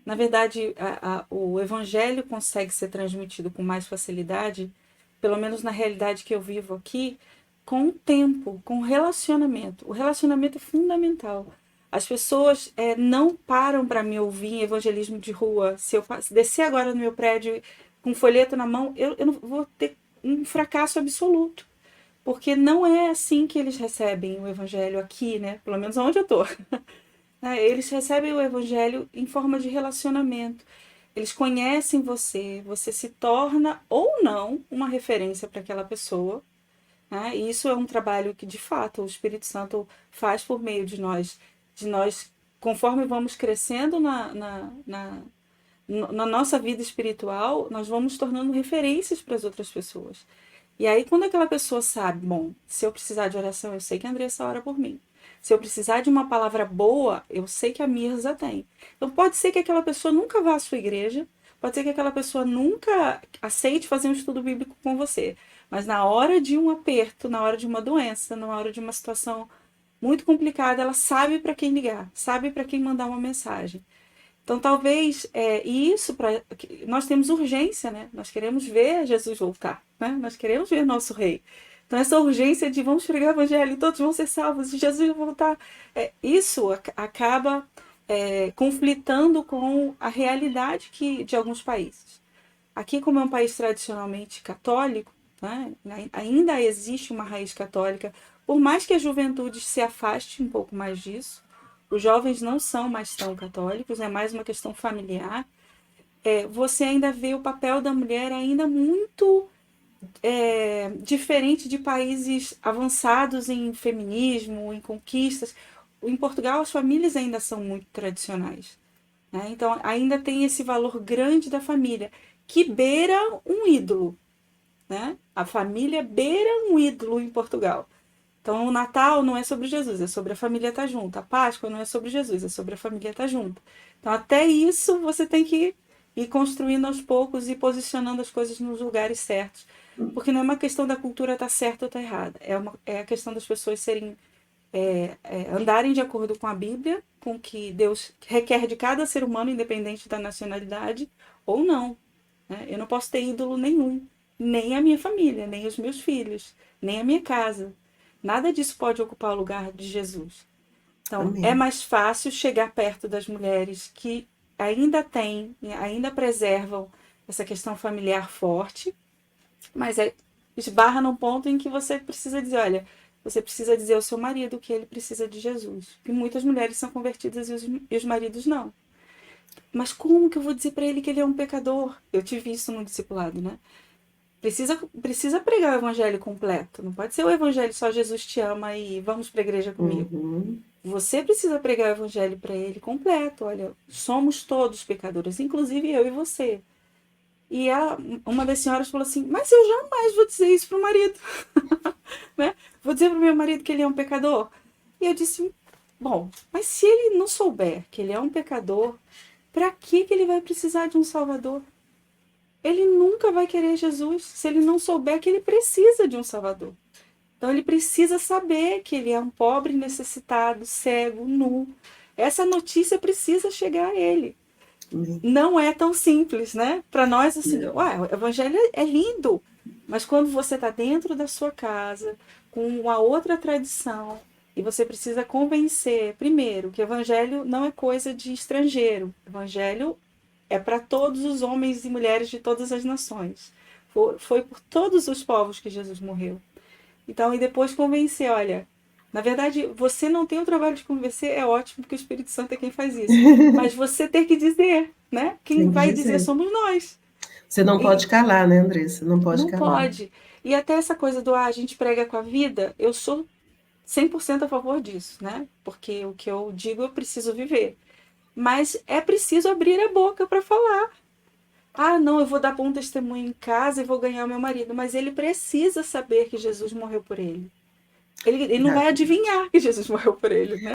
Na verdade, o evangelho consegue ser transmitido com mais facilidade, pelo menos na realidade que eu vivo aqui, com o tempo, com o relacionamento. O relacionamento é fundamental. As pessoas não param para me ouvir em evangelismo de rua. Se eu descer agora no meu prédio com um folheto na mão, eu não vou ter um fracasso absoluto. Porque não é assim que eles recebem o evangelho aqui, né? Pelo menos onde eu estou. Eles recebem o evangelho em forma de relacionamento. Eles conhecem você, você se torna ou não uma referência para aquela pessoa. Né? E isso é um trabalho que, de fato, o Espírito Santo faz por meio de nós conforme vamos crescendo na nossa vida espiritual, nós vamos tornando referências para as outras pessoas. E aí, quando aquela pessoa sabe, bom, se eu precisar de oração, eu sei que a Andressa ora por mim. Se eu precisar de uma palavra boa, eu sei que a Mirza tem. Então, pode ser que aquela pessoa nunca vá à sua igreja, pode ser que aquela pessoa nunca aceite fazer um estudo bíblico com você. Mas na hora de um aperto, na hora de uma doença, na hora de uma situação muito complicada, ela sabe para quem ligar, sabe para quem mandar uma mensagem. Então, talvez, e isso, nós temos urgência, né? Nós queremos ver Jesus voltar, né? Nós queremos ver nosso rei. Então, essa urgência de vamos pregar o evangelho e todos vão ser salvos e Jesus vai voltar, isso acaba conflitando com a realidade de alguns países. Aqui, como é um país tradicionalmente católico, né? Ainda existe uma raiz católica, por mais que a juventude se afaste um pouco mais disso, os jovens não são mais tão católicos, é mais uma questão familiar. Você ainda vê o papel da mulher ainda muito diferente de países avançados em feminismo, em conquistas. Em Portugal, as famílias ainda são muito tradicionais. Né? Então, ainda tem esse valor grande da família, que beira um ídolo. Né? A família beira um ídolo em Portugal. Então, o Natal não é sobre Jesus, é sobre a família estar junto. A Páscoa não é sobre Jesus, é sobre a família estar junto. Então, até isso você tem que ir construindo aos poucos e posicionando as coisas nos lugares certos. Porque não é uma questão da cultura estar certa ou estar errada. É a questão das pessoas andarem de acordo com a Bíblia, com o que Deus requer de cada ser humano, independente da nacionalidade, ou não. Né? Eu não posso ter ídolo nenhum. Nem a minha família, nem os meus filhos, nem a minha casa. Nada disso pode ocupar o lugar de Jesus. Então, é Amém. mais fácil chegar perto das mulheres que ainda preservam essa questão familiar forte, mas esbarra num ponto em que você precisa dizer, olha, você precisa dizer ao seu marido que ele precisa de Jesus. E muitas mulheres são convertidas e os maridos não. Mas como que eu vou dizer para ele que ele é um pecador? Eu tive isso no discipulado, né? Precisa pregar o evangelho completo. Não pode ser o evangelho só Jesus te ama e vamos para a igreja comigo. Uhum. Você precisa pregar o evangelho para ele completo. Olha, somos todos pecadores, inclusive eu e você. E uma das senhoras falou assim: Mas eu jamais vou dizer isso para o marido. Né? Vou dizer para o meu marido que ele é um pecador. E eu disse: Bom, mas se ele não souber que ele é um pecador, para que ele vai precisar de um salvador? Ele nunca vai querer Jesus se ele não souber que ele precisa de um salvador. Então ele precisa saber que ele é um pobre, necessitado, cego, nu. Essa notícia precisa chegar a ele. Amém. Não é tão simples, né? Para nós, assim, Não. ué, o evangelho é lindo, mas quando você está dentro da sua casa, com uma outra tradição, e você precisa convencer, primeiro, que o evangelho não é coisa de estrangeiro. O evangelho é para todos os homens e mulheres de todas as nações. Foi por todos os povos que Jesus morreu. Então, e depois convencer, olha, na verdade, você não tem o trabalho de convencer, é ótimo, porque o Espírito Santo é quem faz isso. Mas você tem que dizer, né? Quem Tem que vai dizer dizer. somos nós. Você não E pode calar, né, Andressa? Não pode não calar. pode. E até essa coisa do a gente prega com a vida, eu sou 100% a favor disso, né? Porque o que eu digo eu preciso viver. Mas é preciso abrir a boca para falar. Ah, não, eu vou dar bom testemunho em casa e vou ganhar o meu marido. Mas ele precisa saber que Jesus morreu por ele. Ele não vai Exato. adivinhar que Jesus morreu por ele, né?